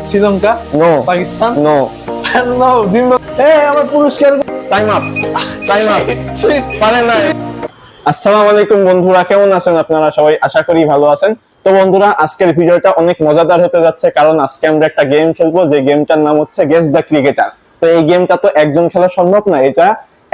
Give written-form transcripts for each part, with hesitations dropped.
Sri Lanka, no, Pakistan, no. No, Zimbabwe. আমার পুরস্কার time up, time up. পারেন না। আসসালামু আলাইকুম বন্ধুরা, কেমন আছেন আপনারা সবাই? আশা করি ভালো আছেন। তো বন্ধুরা, আজকের ভিডিওটা অনেক মজাদার হতে যাচ্ছে, কারণ আজকে আমরা একটা গেম খেলবো, যে গেমটার নাম হচ্ছে গেস দ্য ক্রিকেটার। তো এই গেমটা তো একজন খেলা সম্ভব না, এটা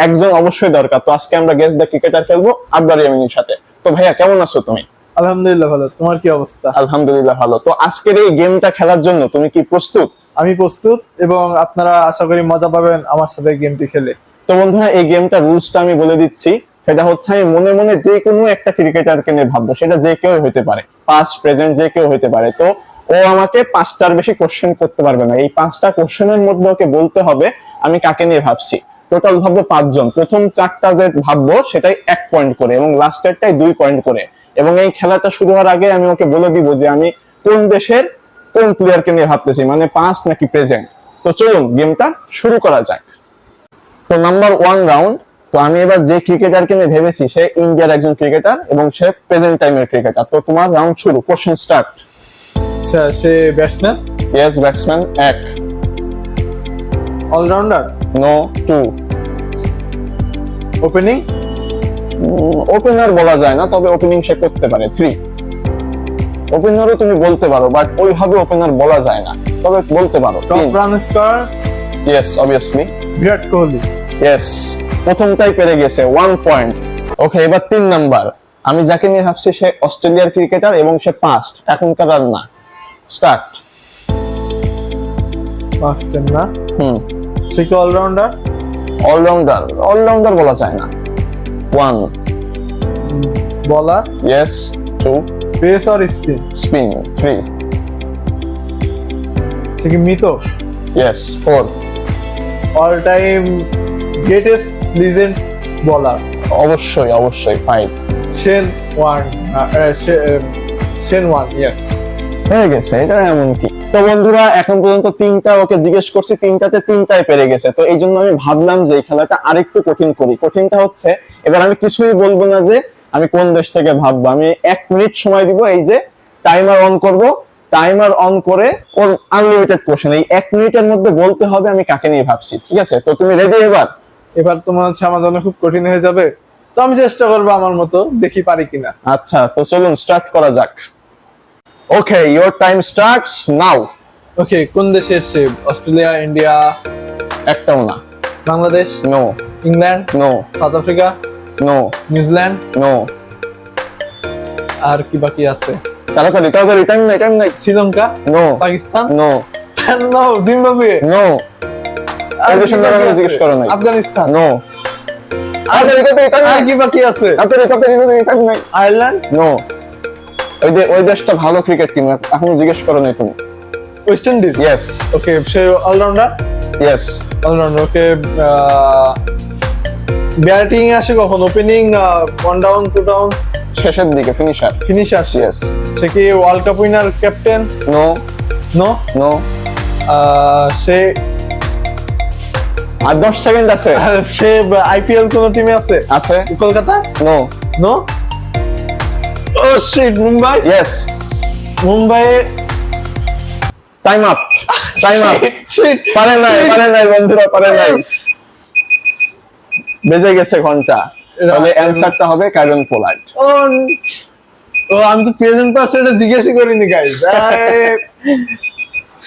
একজন অবশ্যই দরকার। তো আজকে আমরা গেস দ্য ক্রিকেটার খেলবো আব্দুর রহমানের সাথে। তো ভাইয়া, কেমন আছো তুমি? আলহামদুলিল্লাহ ভালো। তোমার কি অবস্থা? আলহামদুলিল্লাহ ভালো। তো আজকের এই গেমটা খেলার জন্য তুমি কি প্রস্তুত? আমি প্রস্তুত, এবং আপনারা আশা করি মজা পাবেন আমার সাথে গেমটি খেলে। তো বন্ধুরা, এই গেমটা রুলসটা আমি বলে দিচ্ছি। সেটা হচ্ছে, আমি মনে মনে যে কোনো একটা ক্রিকেটারকে নিয়ে ভাববো, সেটা যে কেউ হতে পারে, পাস্ট প্রেজেন্ট যে কেউ হতে পারে। তো ও আমাকে 5টার বেশি কোশ্চেন করতে পারবে না। এই 5টা কোশ্চেনের মধ্যে ওকে বলতে হবে আমি কাকে নিয়ে ভাবছি। টোটাল ভাববো 5 জন। প্রথম 4টা যে ভাববো সেটাই 1 পয়েন্ট করে, এবং লাস্টেরটাই 2 পয়েন্ট করে। এবং এই খেলাটা শুরু হওয়ার আগে আমি ওকে বলে দিব যে আমি কোন দেশের কোন প্লেয়ারকে নিয়ে ভাবতেছি, মানে পাস্ট নাকি প্রেজেন্ট। তো চলুন গেমটা শুরু করা যাক। তো নাম্বার 1 রাউন্ড। তো আমি এবার যে ক্রিকেটারকে নিয়ে ভেবেছি সে ইন্ডিয়ার একজন ক্রিকেটার এবং সে প্রেজেন্ট টাইমের ক্রিকেটার। তো তোমার রাউন্ড শুরু, কোশ্চেন স্টার্ট। আচ্ছা, সে batsman? Yes, batsman. 1, allrounder? No. 2, opening? Opener বলা যায় না, তবে ওপেনিং সে করতে পারে। 3, ওপেনারও তুমি বলতে পারো, বাট ওইভাবে ওপেনার বলা যায় না, তবে বলতে পারো। Top run scorer? Yes, obviously. Virat Kohli? Yes, প্রথমটাই পেরে গেছে, 1 পয়েন্ট। ওকে, এবার 3 নাম্বার। আমি যাকে নিয়ে ভাবছি সে অস্ট্রেলিয়ার ক্রিকেটার এবং সে পাস্ট, এখনকার আর না। স্টার্ট। পাঁচটা না? হুম। সে কি অলরাউন্ডার? অলরাউন্ডার? অলরাউন্ডার বলা যায় না। 1, বলার? ইয়েস। 2, পেস আর স্পিন? স্পিন। 3, সে কি মৃত? Yes. 4, all time greatest legend bowler? অবশ্যই অবশ্যই। 5, Shane Warne? Shane Warne, yes. হয়ে গেছে, এটা এমন কি? তো বন্ধুরা, এখন পর্যন্ত 3টা ওকে জিজ্ঞেস করছি, 3টাতে 3টাই পেরে গেছে। তো এই জন্য আমি ভাবলাম যে এই খেলাটা আরেকটু কঠিন করি। কঠিনটা হচ্ছে, এবার আমি কিছুই বলবো না যে আমি কোন দেশ থেকে ভাববো। আমি 1 মিনিট সময় দিব, এই যে টাইমার অন করব, টাইমার অন করে ওর আনলিমিটেড কোশ্চেন, এই 1 মিনিটের মধ্যে বলতে হবে আমি কাকে নিয়ে ভাবছি। ঠিক আছে? তো তুমি রেডি? এবার তোমার হচ্ছে আমার জন্য খুব কঠিন হয়ে যাবে, তো আমি চেষ্টা করবো আমার মতো, দেখি পারি কিনা। আচ্ছা, তো চলুন স্টার্ট করা যাক। Okay, your time starts now. Okay, কোন দেশের সে? Australia, India? একটাও না। Bangladesh? No, England? No, South Africa? No, New Zealand? No. আর কি বাকি আছে? তাড়াতাড়ি তাড়াতাড়ি, টাইম নাই, টাইম নাই। Sri Lanka? No, Pakistan? No, no, Zimbabwe? No. আর এই কি দেশের নাম বাকি আমি আছে? জিজ্ঞেস করো নাই। আফগানিস্তান? নো। তাড়াতাড়ি তাড়াতাড়ি, টাইম আর নাই। কি বাকি আছে? তাড়াতাড়ি তাড়াতাড়ি তাড়াতাড়ি, টাইম নাই। আয়ারল্যান্ড? নো। ওই দেশটা ভালো ক্রিকেট টিম, এখনো জিজ্ঞেস করো নাই তুমি। West Indies? ইয়েস, ওকে, সে allrounder? Yes. Allrounder, okay. Batting আসে কখন? Opening, 1 down, 2 down? শেষের দিকে, ফিনিশার। ফিনিশার? ইয়েস। সে কি world cup winner, captain? No, no. No. সে আর 10 সেকেন্ড আছে। সে আইপিএল কোন টিমে আছে? আছে। Kolkata? No. No. Oh shit, Mumbai? Yes. Mumbai? Time up, time up. Shit. পারেন নাই বন্ধুরা, পারেন নাই। বেজে গেছে ঘন্টা। তাহলে অ্যানসারটা হবে কাইরন পোলার্ড। ও, আমি তো প্রেজেন্ট পাস্ট এটা জিজ্ঞাসা করিনি গাইস।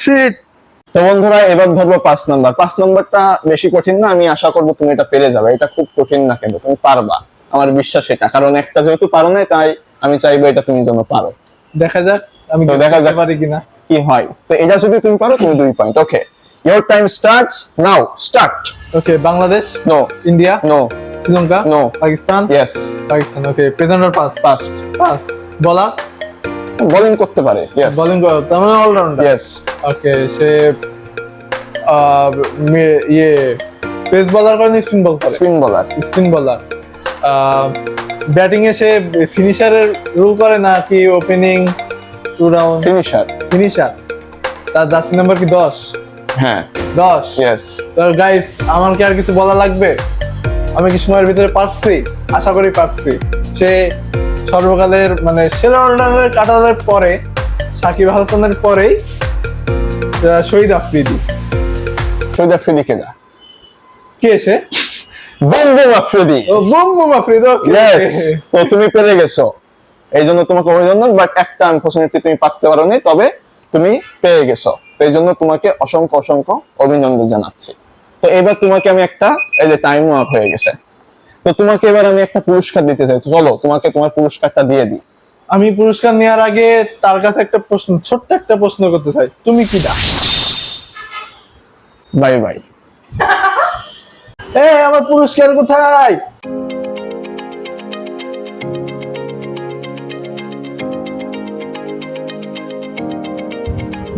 শিট। তো বন্ধুরা, এবার ধরবো 5 নাম্বার। 5 নাম্বারটা বেশি কঠিন না, আমি আশা করবো তুমি এটা পেরে যাবে। এটা খুব কঠিন না, কিন্তু তুমি পারবা, আমার বিশ্বাস এটা। কারণ একটা যেহেতু পারো নাই, তাই আমি চাইবো এটা তুমি যেন পারো। দেখা যাক আমি তো দেখা যাক পারি কিনা। কি হয়। তো এটা যদি তুমি পারো, তুমি 2 point. Okay, your time starts now. Start. Okay, Bangladesh? No, India? No, Sri Lanka? No. Pakistan? Yes. Pakistan. Okay, present আর past? First. Past. Bowler? Bowling করতে পারে। ইয়েস। বোলিং করে, তার মানে অলরাউন্ডার? ইয়েস। ওকে, সে ইয়ে পেস বলার করে না স্পিন বল করে? Spin bowler. Spin bowler. Batting এ সে ফিনিশারের রুল করে না কি? Opening, 2 round? ফিনিশার। ফিনিশার। তার জার্সি নাম্বার কি 10? হ্যাঁ। 10? ইয়েস। তো গাইস, আমার কি আর কিছু বলা লাগবে? আমি কি সময়ের ভিতরে পারছি? আশা করি পারছি। সে সর্বকালের মানে সেরা অলরাউন্ডারের কাটারের পরে, সাকিব আল হাসানের পরেই শহীদ আফ্রিদি। শহীদ আফ্রিদি কেনা? কে সে? Boom boom Afridi. Oh boom boom Afridi, okay. Yes, তো তুমি পেরে গেছো, এই জন্য তোমাকে অভিনন্দন। বাট একটা আনফরচুনেটলি তুমি পারতে পারোনি, তবে তুমি পেয়ে গেছো, তো এই জন্য তোমাকে অসংখ্য অসংখ্য অভিনন্দন জানাচ্ছি। তো এবার তোমাকে আমি একটা, এই যে টাইমও আপ হয়ে গেছে, তো তোমাকে এবার আমি একটা পুরস্কার দিতে চাই। চলো তোমাকে তোমার পুরস্কারটা দিয়ে দিই। আমি পুরস্কার নেওয়ার আগে তার কাছে একটা প্রশ্ন, ছোট্ট একটা প্রশ্ন করতে চাই, তুমি কি দা? Bye bye. আমার পুরস্কার কোথায়?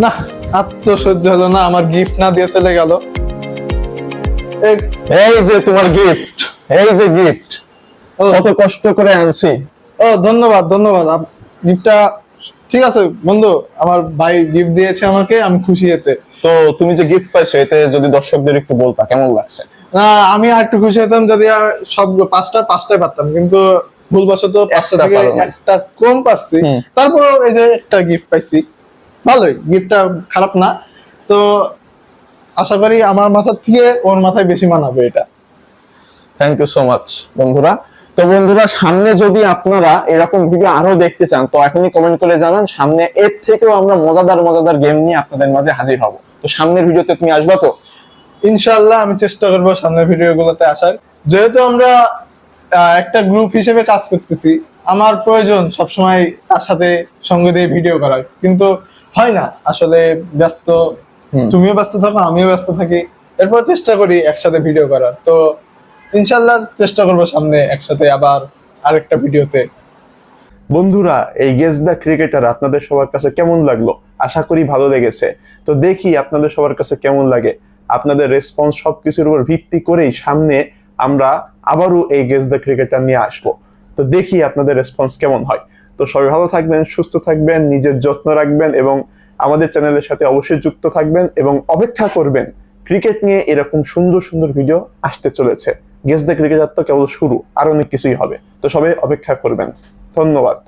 না, আর তো সহ্য হলো না, আমার গিফট না দিয়ে চলে গেল। এই যে তোমার গিফট, এই যে গিফট, ও কত কষ্ট করে আনছি। ও ধন্যবাদ ধন্যবাদ, গিফটটা ঠিক আছে বন্ধু, আমার ভাই গিফট দিয়েছে আমাকে, আমি খুশি এতে। তো তুমি যে গিফট পাইছো, এতে যদি দর্শকদের একটু বলতা কেমন লাগছে? না, আমি আর একটু খুশি হতাম যদি সব পাঁচটায় পারতাম, কিন্তু ভুলবশত পাঁচটা একটা থেকে পারো নাই। একটা কম পারছি। তারপরেও এই যে একটা গিফট পাইছি, ভালোই, গিফটটা খারাপ না। তো আশা করি আমার মাথা থেকে ওর মাথায় বেশি মানাবে এটা। থ্যাংক ইউ সো মাচ বন্ধুরা। তো বন্ধুরা, সামনে যদি আপনারা এরকম ভিডিও আরো দেখতে চান, তো এখনই কমেন্ট করে জানান, সামনে এর থেকেও আমরা মজাদার মজাদার গেম নিয়ে আপনাদের মাঝে হাজির হব। তো সামনের ভিডিওতে তুমি আসবা তো? ইনশাআল্লাহ আমি চেষ্টা করবো সামনের ভিডিওগুলোতে আসার। যেহেতু আমরা একটা গ্রুপ হিসেবে কাজ করতেছি, আমার প্রয়োজন সবসময় তার সাথে সঙ্গে দিয়ে ভিডিও করার, কিন্তু হয় না আসলে, ব্যস্ত, তুমিও ব্যস্ত থাকো, আমিও ব্যস্ত থাকি, এরপর চেষ্টা করি একসাথে ভিডিও করার। তো ইনশাআল্লাহ চেষ্টা করবো সামনে একসাথে আবার আরেকটা ভিডিওতে। বন্ধুরা, এই গেস দ্য ক্রিকেটার আপনাদের সবার কাছে কেমন লাগলো? আশা করি ভালো লেগেছে। তো দেখি আপনাদের সবার কাছে কেমন লাগে। আপনাদের রেসপন্স সবকিছুর উপর ভিত্তি করেই সামনে আমরা আবারও এই গেস দ্য ক্রিকেটার নিয়ে আসবো। তো দেখি আপনাদের রেসপন্স কেমন হয়। তো সবাই ভালো থাকবেন, সুস্থ থাকবেন, নিজের যত্ন রাখবেন এবং আমাদের চ্যানেলের সাথে অবশ্যই যুক্ত থাকবেন এবং অপেক্ষা করবেন, ক্রিকেট নিয়ে এরকম সুন্দর সুন্দর ভিডিও আসতে চলেছে। গেস দ্য ক্রিকেটার তো কেবল শুরু, আর অনেক কিছুই হবে। তো সবাই অপেক্ষা করবেন। ধন্যবাদ।